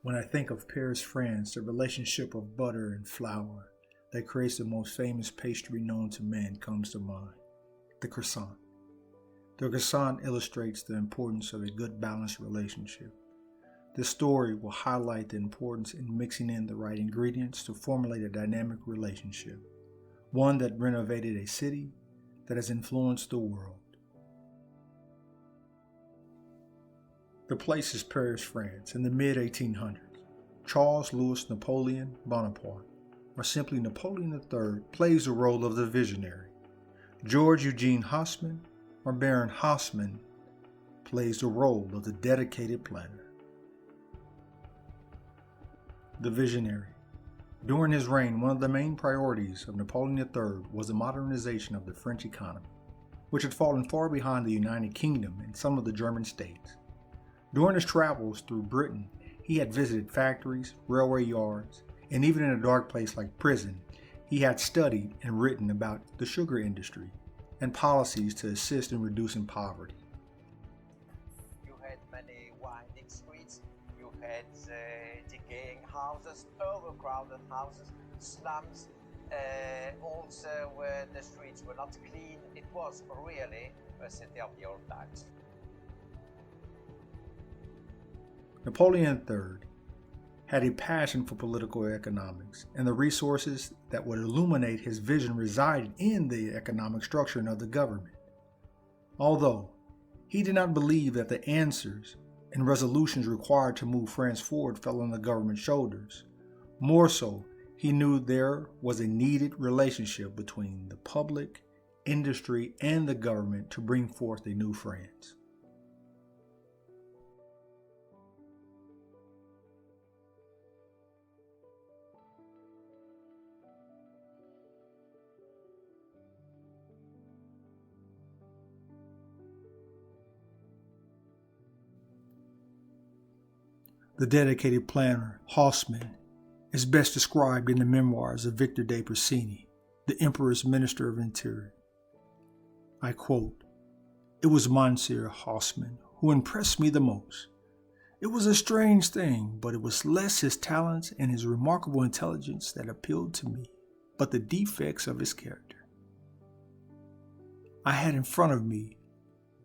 When I think of Paris, France, the relationship of butter and flour that creates the most famous pastry known to man comes to mind, the croissant. The croissant illustrates the importance of a good balanced relationship. This story will highlight the importance in mixing in the right ingredients to formulate a dynamic relationship, one that renovated a city that has influenced the world. The place is Paris, France, in the mid-1800s. Charles Louis Napoleon Bonaparte, or simply Napoleon III, plays the role of the visionary. George Eugene Haussmann, or Baron Haussmann, plays the role of the dedicated planner. The visionary. During his reign, one of the main priorities of Napoleon III was the modernization of the French economy, which had fallen far behind the United Kingdom and some of the German states. During his travels through Britain, he had visited factories, railway yards, and even in a dark place like prison, he had studied and written about the sugar industry and policies to assist in reducing poverty. You had many winding streets, you had decaying houses, overcrowded houses, slums, also where the streets were not clean. It was really a city of the old times. Napoleon III had a passion for political economics, and the resources that would illuminate his vision resided in the economic structure of the government. Although he did not believe that the answers and resolutions required to move France forward fell on the government's shoulders, more so, he knew there was a needed relationship between the public, industry, and the government to bring forth a new France. The dedicated planner, Haussmann, is best described in the memoirs of Victor de Persigny, the Emperor's Minister of Interior. I quote, "It was Monsieur Haussmann who impressed me the most. It was a strange thing, but it was less his talents and his remarkable intelligence that appealed to me, but the defects of his character. I had in front of me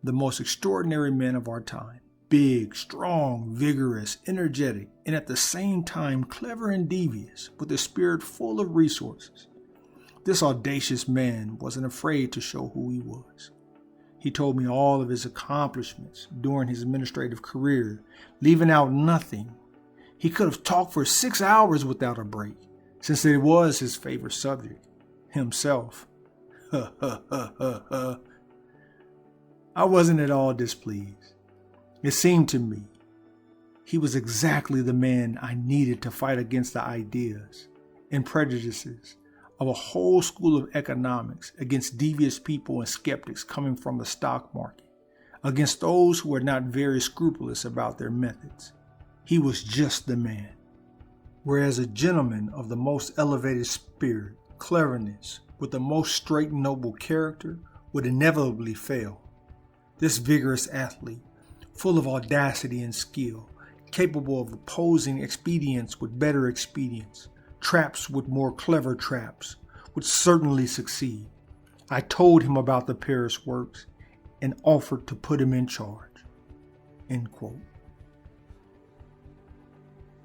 the most extraordinary men of our time. Big, strong, vigorous, energetic, and at the same time clever and devious, with a spirit full of resources. This audacious man wasn't afraid to show who he was. He told me all of his accomplishments during his administrative career, leaving out nothing. He could have talked for 6 hours without a break, since it was his favorite subject, himself. I wasn't at all displeased. It seemed to me he was exactly the man I needed to fight against the ideas and prejudices of a whole school of economics, against devious people and skeptics coming from the stock market, against those who were not very scrupulous about their methods. He was just the man. Whereas a gentleman of the most elevated spirit, cleverness, with the most straight and noble character would inevitably fail, this vigorous athlete, full of audacity and skill, capable of opposing expedients with better expedients, traps with more clever traps, would certainly succeed. I told him about the Paris works and offered to put him in charge." End quote.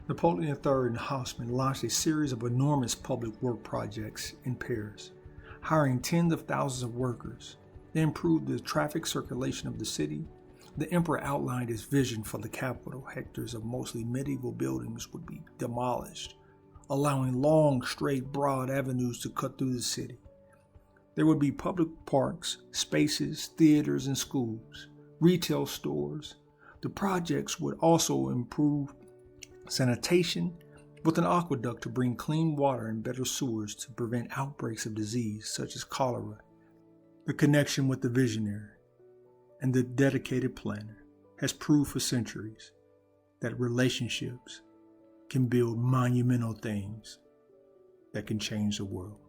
Napoleon III and Haussmann launched a series of enormous public work projects in Paris, hiring tens of thousands of workers. They improved the traffic circulation of the city. The emperor outlined his vision for the capital. Hectares of mostly medieval buildings would be demolished, allowing long, straight, broad avenues to cut through the city. There would be public parks, spaces, theaters, and schools, retail stores. The projects would also improve sanitation with an aqueduct to bring clean water and better sewers to prevent outbreaks of disease such as cholera. The connection with the visionary and the dedicated planner has proved for centuries that relationships can build monumental things that can change the world.